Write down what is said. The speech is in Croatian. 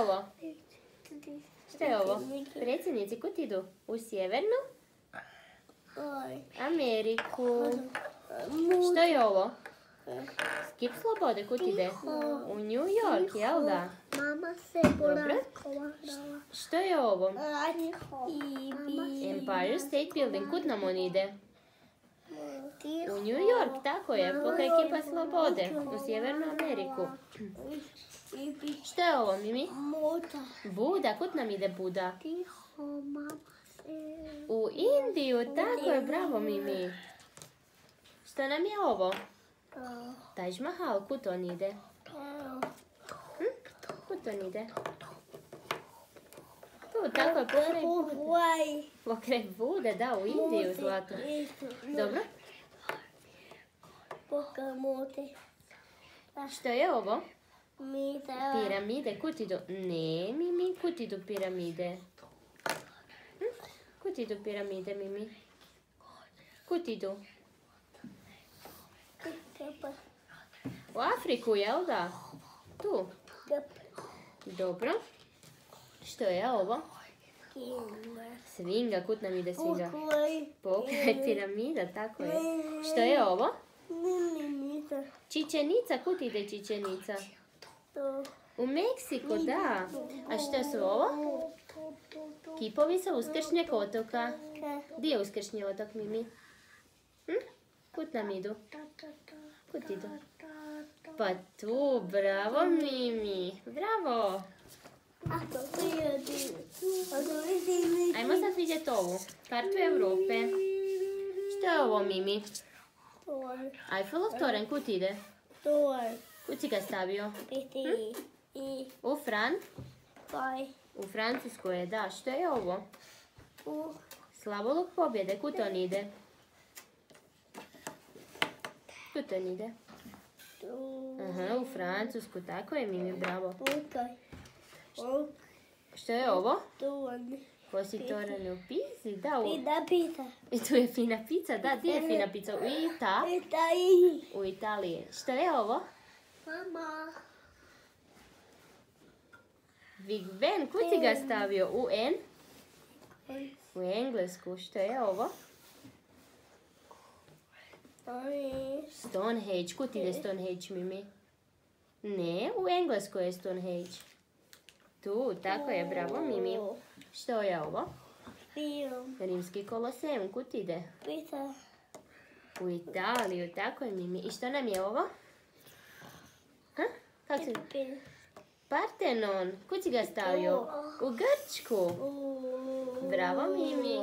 ovo? Što je ovo? Predsjednici, kud idu? U Sjevernu Ameriku. Što je ovo? Skip slobode, kud ide? U New York, jel da? Dobro. Što je ovo? Empire State Building, kud nam on ide? U New York, tako je, pokraj kipa slobode, u Sjevernu Ameriku. Što je ovo, Mimi? Buda, kud nam ide Buda? U Indiju, tako je, bravo Mimi. Što nam je ovo? Taj Mahal, kud on ide? Kud on ide? Tu, tako je, pokraj Bude, da, u Indiju, zlato. Dobro. Što je ovo? Piramide, kud idu? Ne, Mimi, kud idu piramide? Kud idu piramide, Mimi? Kud idu? U Afriku, jel da? Tu. Dobro. Što je ovo? Svinga, kud nam ide svinga? Pokraj piramida, tako je. Što je ovo? Čičenica, kud ide čičenica? U Meksiku, da. A što su ovo? Kipovi sa Uskršnjeg otoka. Gdje je Uskršnji otok, Mimi? Kud nam idu? Kud idu? Pa tu, bravo Mimi. Bravo. Ajmo sad vidjeti ovu. Kartu Europe. Što je ovo, Mimi? Eiffelov toren, kud ide? Kud si ga stavio? U U Francusku je, da. Što je ovo? Slavoluk pobjede, kud on ide? Kud on ide? Aha, u Francusku, tako je, Mimi, bravo. Što je ovo? Kosi toren u Pizi, da. I tu je fina pizza, da, gdje je fina pizza? U Italiji. Što je ovo? Big Ben, kud si ga stavio? U Englesku. Što je ovo? Stonehenge, kud ide Stonehenge, Mimi? Ne, u Englesku je Stonehenge. Tu, tako je, bravo Mimi. Što je ovo? Rimski koloseum, kud ide? U Italiju, tako je, Mimi. I što nam je ovo? Kako se... Partenon, kud si ga stavio? U Grčku. Bravo Mimi.